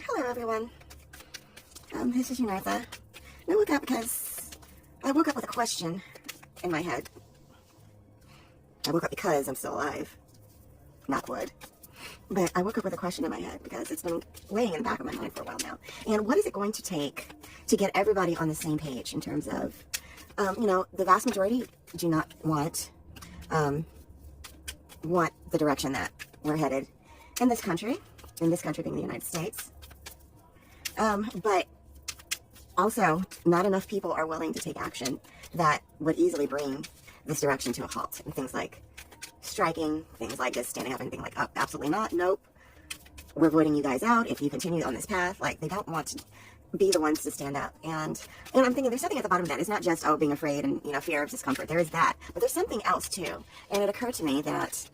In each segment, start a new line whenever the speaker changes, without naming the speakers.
Hello, everyone. This is Unartha. I woke up because I woke up with a question in my head. I woke up because I'm still alive. Knock wood. But I woke up with a question in my head because it's been weighing in the back of my mind for a while now. And what is it going to take to get everybody on the same page in terms of, the vast majority do not want the direction that we're headed in this country being the United States. But also, not enough people are willing to take action that would easily bring this direction to a halt. And things like striking, things like just standing up and being like, oh, absolutely not, nope, we're voting you guys out if you continue on this path. Like, they don't want to be the ones to stand up. And I'm thinking there's something at the bottom of that. It's not just, being afraid and, fear of discomfort. There is that. But there's something else, too. And it occurred to me that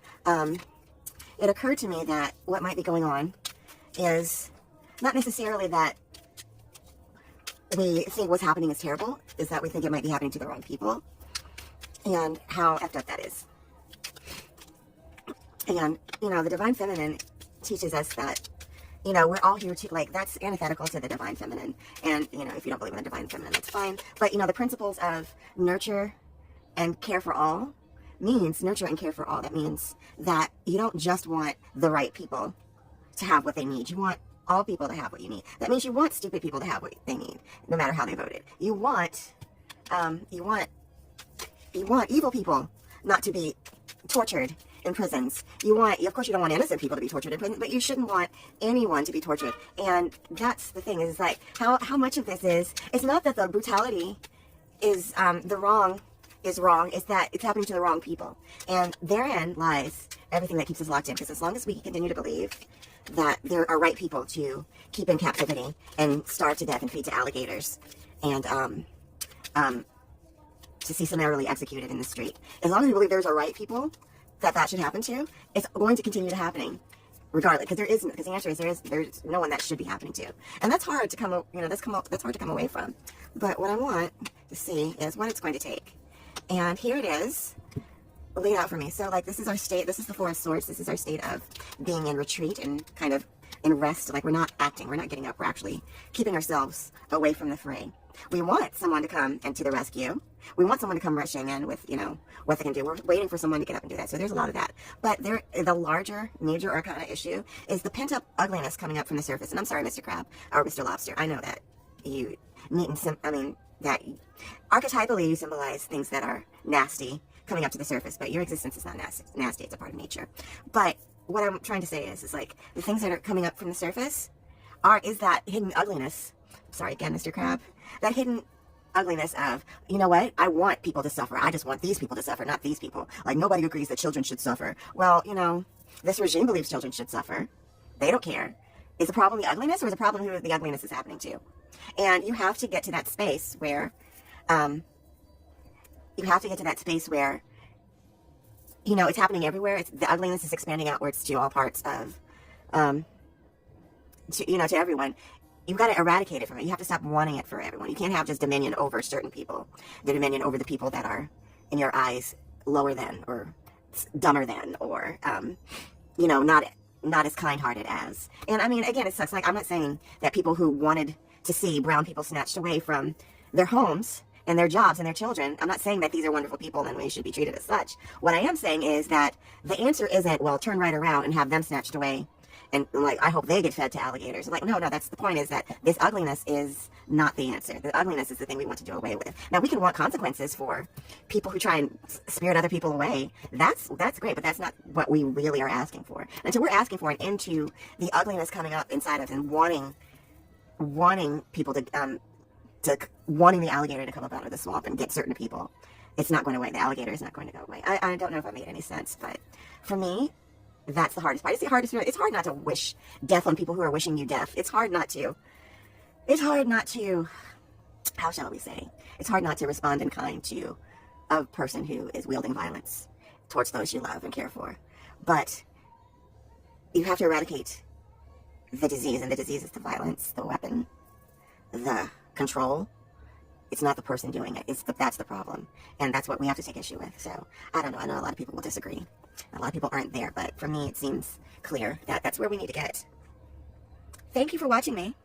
what might be going on is not necessarily that we think what's happening is terrible, is that we think it might be happening to the wrong people, and how effed up that is. And, the Divine Feminine teaches us that, we're all here to, that's antithetical to the Divine Feminine. And, if you don't believe in the Divine Feminine, that's fine. But, the principles of nurture and care for all means nurture and care for all. That means that you don't just want the right people to have what they need. You want all people to have what you need. That means you want stupid people to have what they need, no matter how they voted. You want evil people not to be tortured in prisons. Of course you don't want innocent people to be tortured in prison, but you shouldn't want anyone to be tortured. And that's the thing, is like, how much of this is, it's not that the brutality is, the wrong is wrong, it's that it's happening to the wrong people. And therein lies everything that keeps us locked in, because as long as we continue to believe that there are right people to keep in captivity and starve to death and feed to alligators and to see summarily executed in the street, as long as we believe there's a right people that should happen to, it's going to continue to happening regardless, because the answer is there's no one that should be happening to. And that's hard to that's hard to come away from. But what I want to see is what it's going to take. And here it is laid out for me. So, this is our state. This is the Four of Swords. This is our state of being in retreat and kind of in rest. Like, we're not acting. We're not getting up. We're actually keeping ourselves away from the fray. We want someone to come and to the rescue. We want someone to come rushing in with, what they can do. We're waiting for someone to get up and do that. So there's a lot of that. But the larger, major arcana issue is the pent-up ugliness coming up from the surface. And I'm sorry, Mr. Crab, or Mr. Lobster. I know that you that archetypally you symbolize things that are nasty coming up to the surface, but your existence is not nasty. It's a part of nature. But what I'm trying to say is the things that are coming up from the surface is that hidden ugliness. Sorry again, Mr. Crab. That hidden ugliness of, you know what? I want people to suffer. I just want these people to suffer, not these people. Like, nobody agrees that children should suffer. Well, this regime believes children should suffer. They don't care. Is the problem the ugliness, or is the problem who the ugliness is happening to? And you have to get to that space where, it's happening everywhere. The ugliness is expanding outwards to all parts of, to everyone. You've got to eradicate it from it. You have to stop wanting it for everyone. You can't have just dominion over certain people. The dominion over the people that are, in your eyes, lower than, or dumber than, or, not as kind-hearted as. And I mean, again, it sucks. Like, I'm not saying that people who wanted to see brown people snatched away from their homes and their jobs and their children, I'm not saying that these are wonderful people and we should be treated as such. What I am saying is that the answer isn't, well, turn right around and have them snatched away and, I hope they get fed to alligators. No, that's the point, is that this ugliness is not the answer. The ugliness is the thing we want to do away with. Now, we can want consequences for people who try and spirit other people away. That's great, but that's not what we really are asking for. Until we're asking for an end to the ugliness coming up inside us and wanting people to wanting the alligator to come up out of the swamp and get certain people, it's not going away. The alligator is not going to go away. I don't know if I made any sense, but for me, that's the hardest part. It's hard not to wish death on people who are wishing you death. It's hard not to, how shall we say? It's hard not to respond in kind to a person who is wielding violence towards those you love and care for. But you have to eradicate the disease, and the disease is the violence, the weapon, the control. It's not the person doing it. That's the problem. And that's what we have to take issue with. So, I don't know. I know a lot of people will disagree. A lot of people aren't there. But for me, it seems clear that that's where we need to get. thank you for watching me.